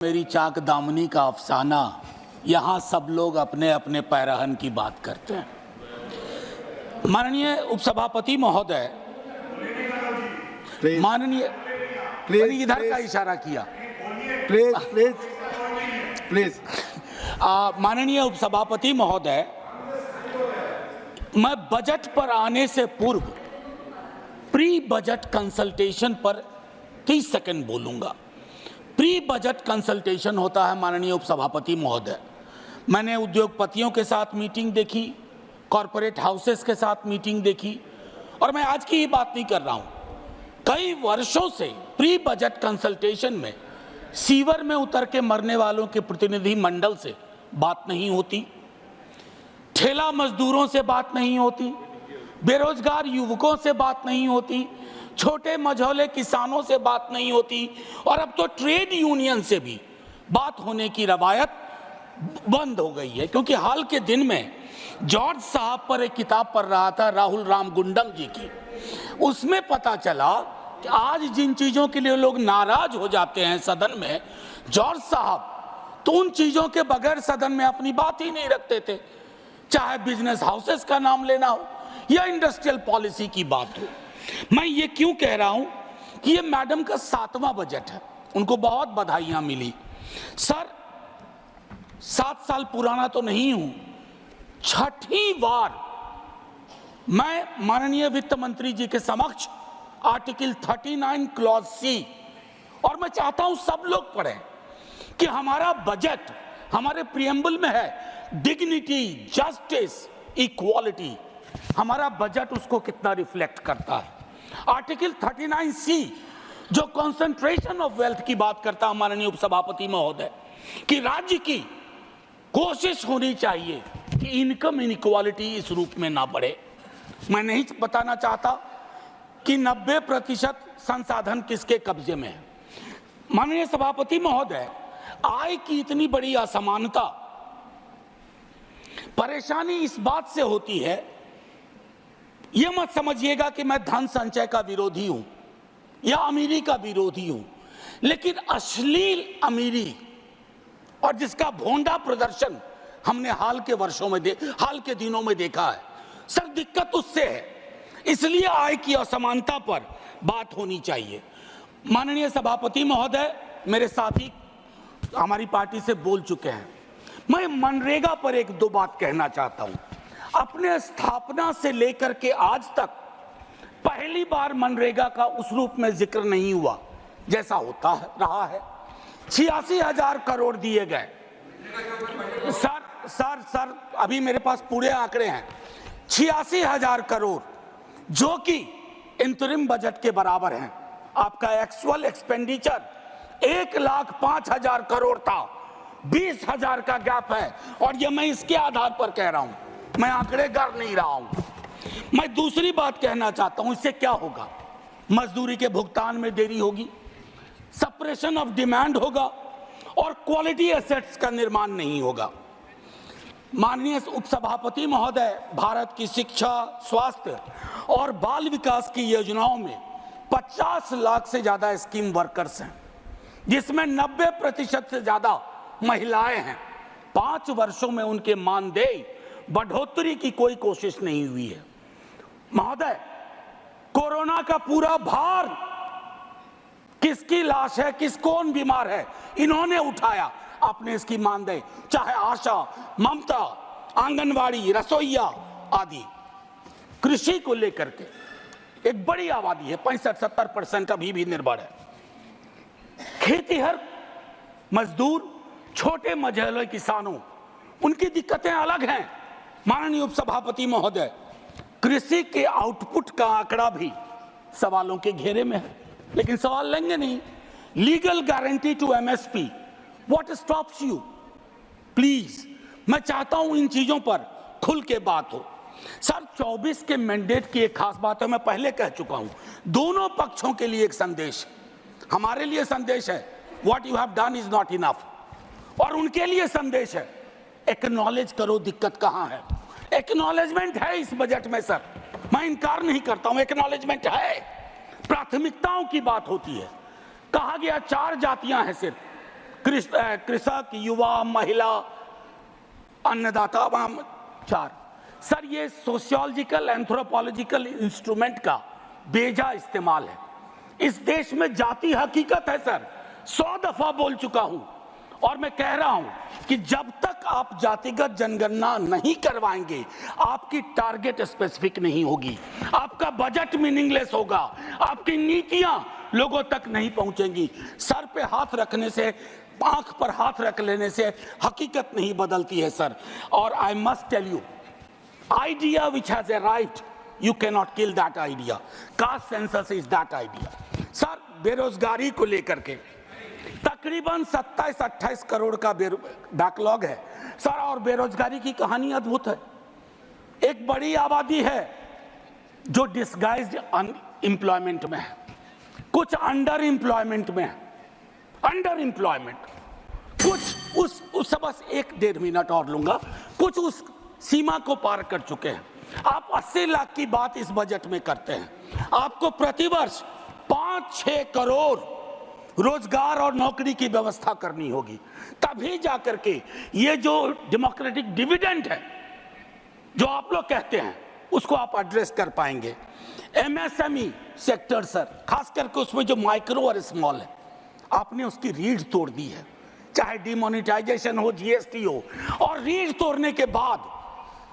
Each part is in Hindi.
मेरी चाक दामनी का अफसाना, यहाँ सब लोग अपने अपने पैरहन की बात करते हैं। माननीय उपसभापति महोदय, माननीय इधर का इशारा किया, प्लीज। माननीय उपसभापति महोदय, मैं बजट पर आने से पूर्व प्री बजट कंसल्टेशन पर 30 सेकंड बोलूंगा। प्री बजट कंसल्टेशन होता है माननीय उपसभापति महोदय। मैंने उद्योगपतियों के साथ मीटिंग देखी, कॉरपोरेट हाउसेस के साथ मीटिंग देखी, और मैं आज की ही बात नहीं कर रहा हूं। कई वर्षों से प्री बजट कंसल्टेशन में सीवर में उतर के मरने वालों के प्रतिनिधि मंडल से बात नहीं होती, ठेला मजदूरों से बात नहीं होती, बेरोजगार युवकों से बात नहीं होती, छोटे मझौले किसानों से बात नहीं होती, और अब तो ट्रेड यूनियन से भी बात होने की रवायत बंद हो गई है। क्योंकि हाल के दिन में जॉर्ज साहब पर एक किताब पढ़ रहा था, राहुल राम गुंडम जी की। उसमें पता चला कि आज जिन चीजों के लिए लोग नाराज हो जाते हैं सदन में, जॉर्ज साहब तो उन चीजों के बगैर सदन में अपनी बात ही नहीं रखते थे। चाहे बिजनेस हाउसेस का नाम लेना हो या इंडस्ट्रियल पॉलिसी की बात हो। मैं ये क्यों कह रहा हूं कि ये मैडम का 7वां बजट है, उनको बहुत बधाइयां मिली। सर, 7 साल पुराना तो नहीं हूं, 6ठी बार मैं माननीय वित्त मंत्री जी के समक्ष आर्टिकल 39 क्लॉज सी, और मैं चाहता हूं सब लोग पढ़ें कि हमारा बजट हमारे प्रियम्बल में है, डिग्निटी, जस्टिस, इक्वालिटी। हमारा बजट उसको कितना रिफ्लेक्ट करता है। आर्टिकल 39 सी जो कंसंट्रेशन ऑफ वेल्थ की बात करता है माननीय उपसभापति महोदय, कि राज्य की कोशिश होनी चाहिए कि इनकम इनइक्वालिटी इस रूप में ना बढ़े। मैं नहीं बताना चाहता कि 90% संसाधन किसके कब्जे में है। माननीय सभापति महोदय, आय की इतनी बड़ी असमानता, परेशानी इस बात से होती है, यह मत समझिएगा कि मैं धन संचय का विरोधी हूं या अमीरी का विरोधी हूं, लेकिन अश्लील अमीरी और जिसका भोंडा प्रदर्शन हमने हाल के दिनों में देखा है, सर दिक्कत उससे है। इसलिए आय की असमानता पर बात होनी चाहिए। माननीय सभापति महोदय, मेरे साथी हमारी पार्टी से बोल चुके हैं, मैं मनरेगा पर 1-2 बात कहना चाहता हूं। अपने स्थापना से लेकर के आज तक पहली बार मनरेगा का उस रूप में जिक्र नहीं हुआ जैसा होता रहा है। 86,000 करोड़ दिए गए। सर अभी मेरे पास पूरे आंकड़े हैं। 86,000 करोड़ जो कि इंतरिम बजट के बराबर हैं। आपका एक्चुअल एक्सपेंडिचर 1,05,000 करोड़ था, 20,000 का गैप है, और ये मैं इसके आधार पर कह रहा हूं, मैं आंकड़े कर नहीं रहा हूं। मैं दूसरी बात कहना चाहता हूं, इससे क्या होगा? मजदूरी के भुगतान में देरी होगी, सप्रेशन ऑफ डिमांड होगा, और क्वालिटी एसेट्स का निर्माण नहीं होगा। माननीय उपसभापति महोदय, भारत की शिक्षा, स्वास्थ्य और बाल विकास की योजनाओं में 50 लाख से ज्यादा स्कीम वर्कर्स हैं, जिसमें 90% से ज्यादा महिलाएं हैं। 5 वर्षों में उनके मानदेय बढ़ोतरी की कोई कोशिश नहीं हुई है। महोदय, कोरोना का पूरा भार किसकी लाश है, कौन बीमार है, इन्होंने उठाया। आपने इसकी मानदेय, चाहे आशा, ममता, आंगनवाड़ी, रसोईया आदि, कृषि को लेकर के एक बड़ी आबादी है, 65-70% अभी भी निर्भर है। खेतीहर मजदूर, छोटे मझौले किसानों, उनकी दिक्कतें अलग हैं। माननीय उपसभापति महोदय, कृषि के आउटपुट का आंकड़ा भी सवालों के घेरे में है, लेकिन सवाल लेंगे नहीं। Legal guarantee to MSP, what stops you? Please, मैं चाहता हूं इन चीजों पर खुल के बात हो। सर, 24 के मैंडेट की एक खास बात है, मैं पहले कह चुका हूं, दोनों पक्षों के लिए एक संदेश, हमारे लिए संदेश है what you have done is not enough, और उनके लिए संदेश है एक्नॉलेज करो दिक्कत कहां है। एक्नॉलेजमेंट है इस बजट में सर, मैं इनकार नहीं करता हूं, एक्नॉलेजमेंट है। प्राथमिकताओं की बात होती है। कहा गया 4 जातियां हैं सिर्फ, कृषक, युवा, महिला, अन्नदाता, 4। सर ये सोशियोलॉजिकल एंथ्रोपोलॉजिकल इंस्ट्रूमेंट का बेजा इस्तेमाल है। इस देश में जाति हकीकत है सर, 100 दफा बोल चुका हूं और मैं कह रहा हूं कि जब तक आप जातिगत जनगणना नहीं करवाएंगे, आपकी टारगेट स्पेसिफिक नहीं होगी, आपका बजट मीनिंगलेस होगा, आपकी नीतियां लोगों तक नहीं पहुंचेंगी। सर पे हाथ रखने से, आंख पर हाथ रख लेने से हकीकत नहीं बदलती है सर। और I must tell you, idea which has arrived, you cannot kill that idea. Caste census is that idea. Sir बेरोजगारी को लेकर के तकरीबन 27-28 करोड़ का बैकलॉग है सर, और बेरोजगारी की कहानी अद्भुत है। एक बड़ी आबादी है जो डिस्गाइज्ड अनएम्प्लॉयमेंट में है, कुछ अंडर एम्प्लॉयमेंट में है, अंडर एम्प्लॉयमेंट, कुछ उस बस 1-1.5 मिनट और लूंगा, कुछ उस सीमा को पार कर चुके हैं। आप 80 लाख की बात इस बजट में करते हैं। आपको प्रतिवर्ष 5-6 करोड़ रोजगार और नौकरी की व्यवस्था करनी होगी, तभी जाकर के ये जो डेमोक्रेटिक डिविडेंड है जो आप लोग कहते हैं, उसको आप एड्रेस कर पाएंगे। एमएसएमई सेक्टर सर, खास करके उसमें जो माइक्रो और स्मॉल है, आपने उसकी रीढ़ तोड़ दी है, चाहे डिमोनेटाइजेशन हो, जीएसटी हो। और रीढ़ तोड़ने के बाद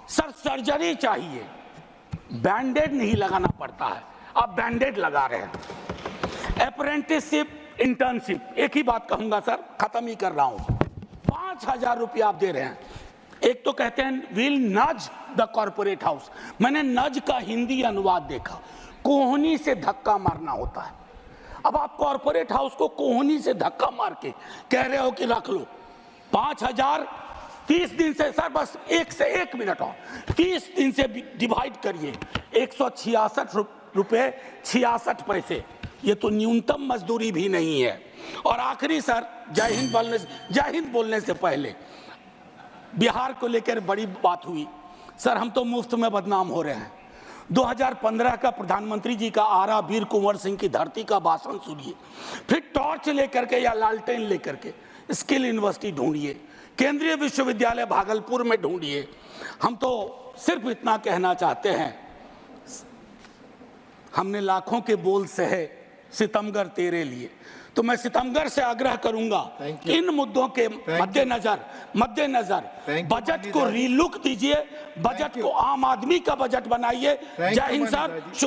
सर सर्जरी चाहिए, बैंडेड नहीं लगाना पड़ता है, आप बैंडेड लगा रहे हैं। अप्रेंटिसशिप, इंटर्नशिप, एक ही बात कहूंगा सर, खत्म ही कर रहा हूं। 5,000 रुपया आप दे रहे हैं। एक तो कहते हैं विल नज द कॉर्पोरेट हाउस, मैंने नज का हिंदी अनुवाद देखा, कोहनी से धक्का मारना होता है। अब आप कॉर्पोरेट हाउस को कोहनी से धक्का मार के कह रहे हो कि रख लो 5,000, 30 दिन से सर, बस 1 मिनट और 30 दिन से डिवाइड करिए, 166 रुपये 66 पैसे, ये तो न्यूनतम मजदूरी भी नहीं है। और आखिरी सर, जय हिंद बोलने से पहले बिहार को लेकर बड़ी बात हुई सर, हम तो मुफ्त में बदनाम हो रहे हैं। 2015 का प्रधानमंत्री जी का आरा वीर कुंवर सिंह की धरती का भाषण सुनिए, फिर टॉर्च लेकर के या लालटेन लेकर के स्किल यूनिवर्सिटी ढूंढिए, केंद्रीय विश्वविद्यालय भागलपुर में ढूंढिए। हम तो सिर्फ इतना कहना चाहते हैं, हमने लाखों के बोल सहे सितमगर तेरे लिए, तो मैं सितमगर से आग्रह करूंगा इन मुद्दों के मद्देनजर बजट को रीलुक दीजिए, बजट को आम आदमी का बजट बनाइए। जय हिंद सर।